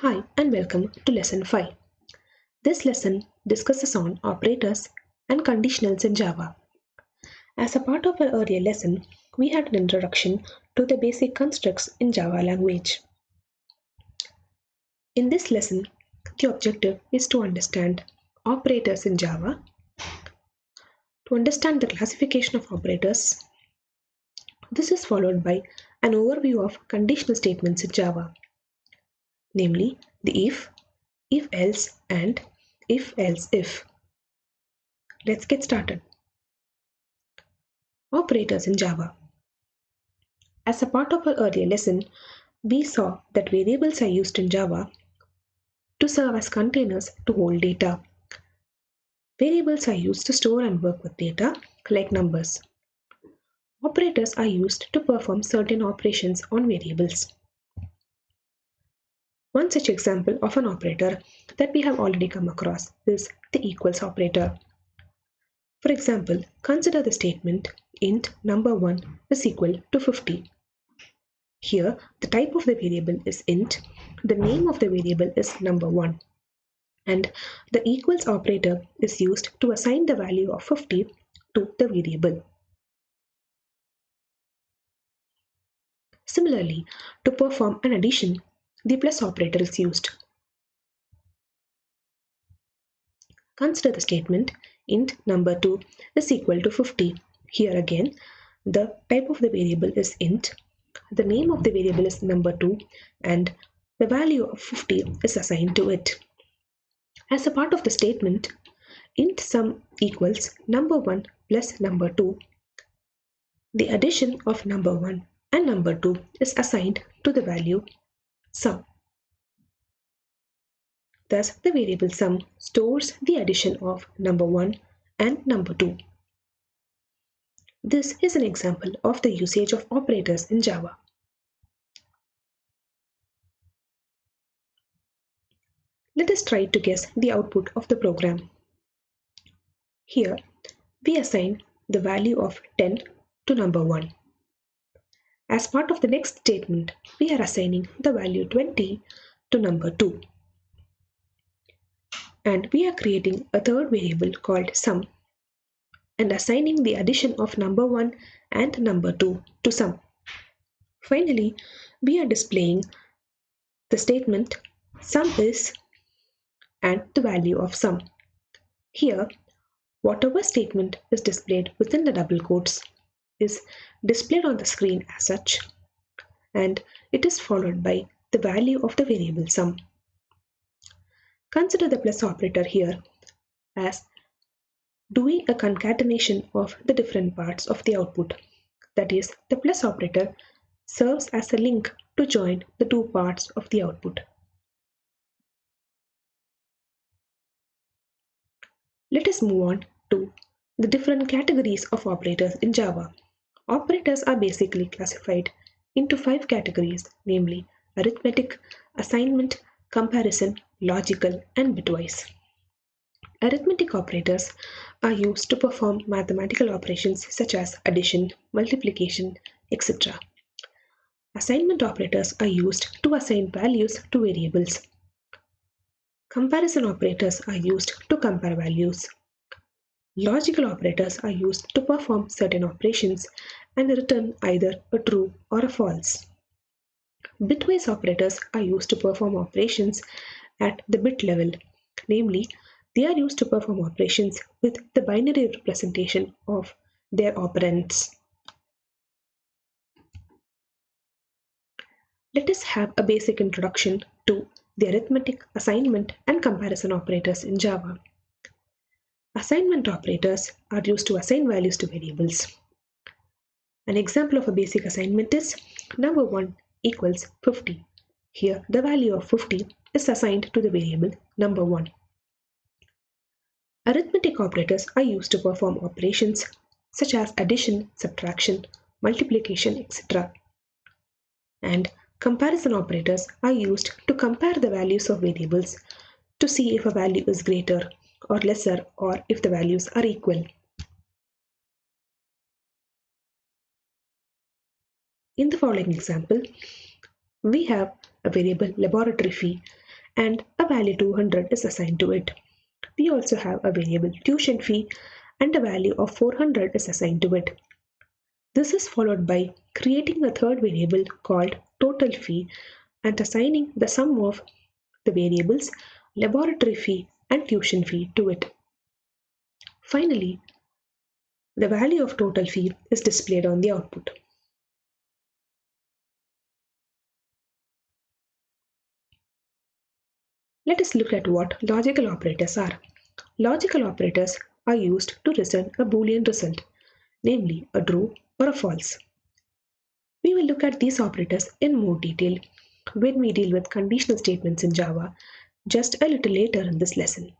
Hi and welcome to Lesson 5. This lesson discusses on operators and conditionals in Java. As a part of our earlier lesson, we had an introduction to the basic constructs in Java language. In this lesson, the objective is to understand operators in Java, to understand the classification of operators. This is followed by an overview of conditional statements in Java, namely the if else, and if else if. Let's get started. Operators in Java. As a part of our earlier lesson, we saw that variables are used in Java to serve as containers to hold data. Variables are used to store and work with data, like numbers. Operators are used to perform certain operations on variables. One such example of an operator that we have already come across is the equals operator. For example, consider the statement int number1 is equal to 50. Here, the type of the variable is int, the name of the variable is number1, and the equals operator is used to assign the value of 50 to the variable. Similarly, to perform an addition, the plus operator is used. Consider the statement int number2 is equal to 50. Here again, the type of the variable is int, the name of the variable is number2, and the value of 50 is assigned to it. As a part of the statement, int sum equals number1 plus number2. The addition of number1 and number2 is assigned to the value sum. Thus, the variable sum stores the addition of number1 and number2. This is an example of the usage of operators in Java. Let us try to guess the output of the program. Here, we assign the value of 10 to number1. As part of the next statement, we are assigning the value 20 to number2. And we are creating a third variable called sum and assigning the addition of number1 and number2 to sum. Finally, we are displaying the statement sum is and the value of sum. Here, whatever statement is displayed within the double quotes is displayed on the screen as such, and it is followed by the value of the variable sum. Consider the plus operator here as doing a concatenation of the different parts of the output. That is, the plus operator serves as a link to join the two parts of the output. Let us move on to the different categories of operators in Java. Operators are basically classified into 5 categories, namely arithmetic, assignment, comparison, logical, and bitwise. Arithmetic operators are used to perform mathematical operations such as addition, multiplication, etc. Assignment operators are used to assign values to variables. Comparison operators are used to compare values. Logical operators are used to perform certain operations and return either a true or a false. Bitwise operators are used to perform operations at the bit level, namely, they are used to perform operations with the binary representation of their operands. Let us have a basic introduction to the arithmetic, assignment, and comparison operators in Java. Assignment operators are used to assign values to variables. An example of a basic assignment is number1 equals 50. Here, the value of 50 is assigned to the variable number1. Arithmetic operators are used to perform operations such as addition, subtraction, multiplication, etc. And comparison operators are used to compare the values of variables to see if a value is greater or lesser or if the values are equal. In the following example, we have a variable laboratory fee and a value 200 is assigned to it. We also have a variable tuition fee and a value of 400 is assigned to it. This is followed by creating a third variable called total fee and assigning the sum of the variables laboratory fee and tuition fee to it. Finally, the value of total fee is displayed on the output. Let us look at what logical operators are. Logical operators are used to return a Boolean result, namely a true or a false. We will look at these operators in more detail when we deal with conditional statements in Java just a little later in this lesson.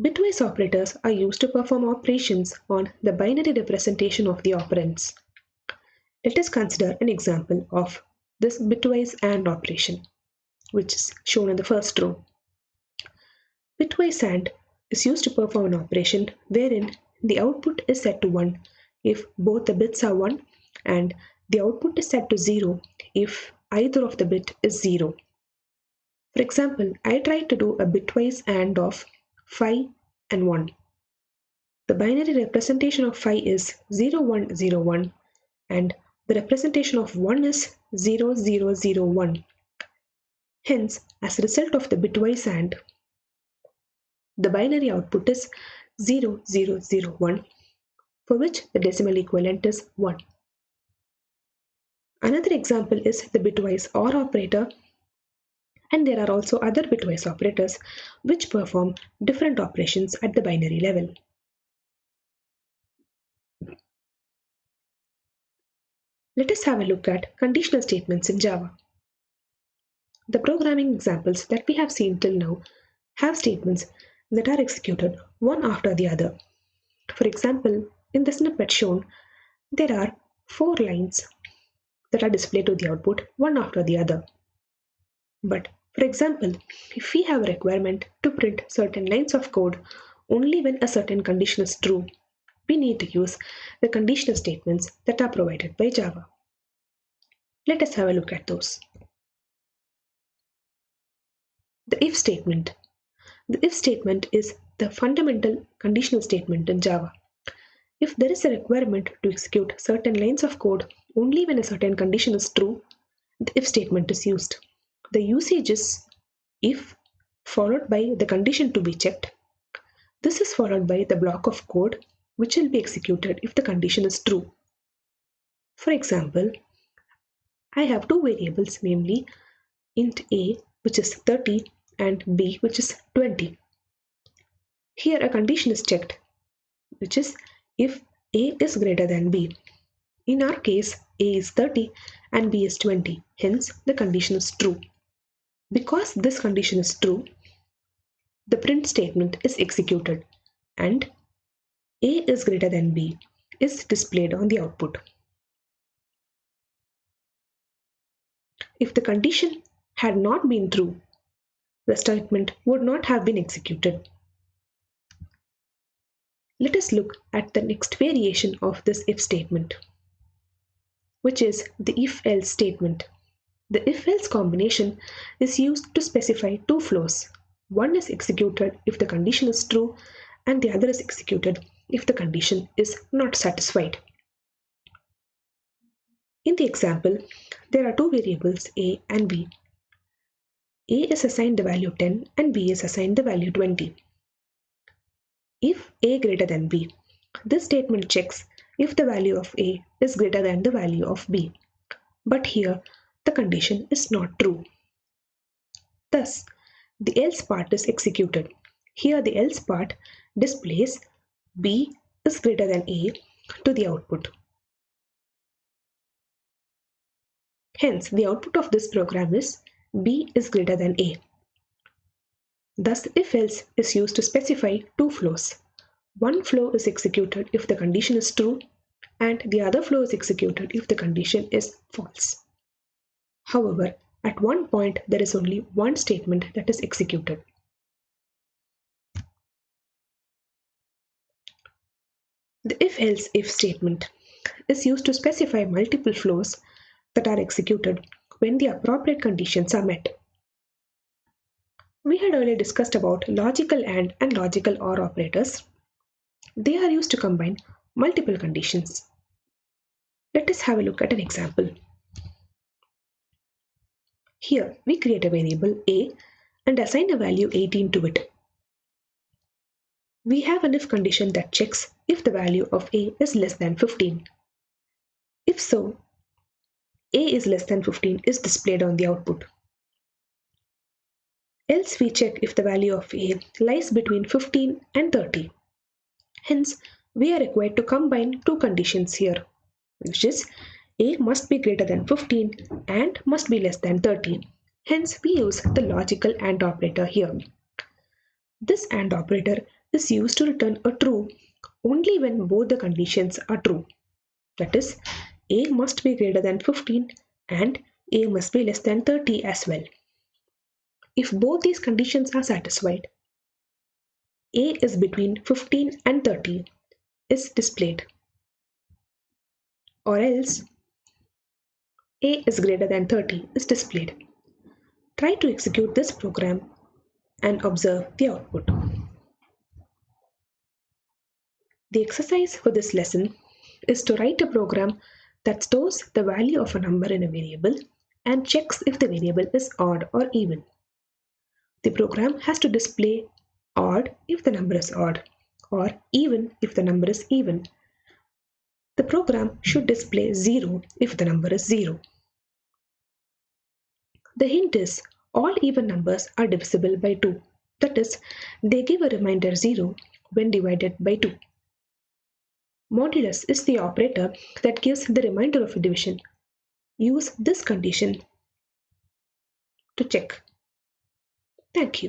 Bitwise operators are used to perform operations on the binary representation of the operands. Let us consider an example of this bitwise AND operation, which is shown in the first row. Bitwise AND is used to perform an operation wherein the output is set to 1 if both the bits are 1 and the output is set to 0 if either of the bit is 0. For example, I tried to do a bitwise AND of 5 and 1. The binary representation of 5 is 0101 and the representation of 1 is 0001. Hence, as a result of the bitwise AND, the binary output is 0001, for which the decimal equivalent is 1. Another example is the bitwise OR operator, and there are also other bitwise operators which perform different operations at the binary level. Let us have a look at conditional statements in Java. The programming examples that we have seen till now have statements that are executed one after the other. For example, in the snippet shown, there are 4 lines that are displayed to the output one after the other. But for example, if we have a requirement to print certain lines of code only when a certain condition is true, we need to use the conditional statements that are provided by Java. Let us have a look at those. The if statement. The if statement is the fundamental conditional statement in Java. If there is a requirement to execute certain lines of code only when a certain condition is true, the if statement is used. The usage is if followed by the condition to be checked. This is followed by the block of code which will be executed if the condition is true. For example, I have 2 variables, namely int a, which is 30, and b, which is 20. Here a condition is checked, which is if a is greater than b. In our case, a is 30 and b is 20. Hence, the condition is true. Because this condition is true, the print statement is executed and a is greater than b is displayed on the output. If the condition had not been true, the statement would not have been executed. Let us look at the next variation of this if statement, which is the if-else statement. The if-else combination is used to specify 2 flows. One is executed if the condition is true and the other is executed if the condition is not satisfied. In the example, there are 2 variables a and b. A is assigned the value 10 and b is assigned the value 20. If a greater than b, this statement checks if the value of a is greater than the value of b. But here, the condition is not true. Thus, the else part is executed. Here the else part displays b is greater than a to the output. Hence, the output of this program is b is greater than a. Thus, if-else is used to specify 2 flows. One flow is executed if the condition is true, and the other flow is executed if the condition is false. However, at one point there is only one statement that is executed. The if-else if statement is used to specify multiple flows that are executed when the appropriate conditions are met. We had earlier discussed about logical and logical OR operators. They are used to combine multiple conditions. Let us have a look at an example. Here, we create a variable a and assign a value 18 to it. We have an if condition that checks if the value of a is less than 15. If so, a is less than 15 is displayed on the output. Else we check if the value of a lies between 15 and 30. Hence, we are required to combine two conditions here, which is a must be greater than 15 and must be less than 30. Hence, we use the logical AND operator here. This AND operator is used to return a true only when both the conditions are true. That is, a must be greater than 15 and a must be less than 30 as well. If both these conditions are satisfied, a is between 15 and 30 is displayed, or else a is greater than 30 is displayed. Try to execute this program and observe the output. The exercise for this lesson is to write a program that stores the value of a number in a variable and checks if the variable is odd or even. The program has to display odd if the number is odd or even if the number is even. The program should display 0 if the number is 0. The hint is all even numbers are divisible by 2. That is, they give a remainder 0 when divided by 2. Modulus is the operator that gives the remainder of a division. Use this condition to check. Thank you.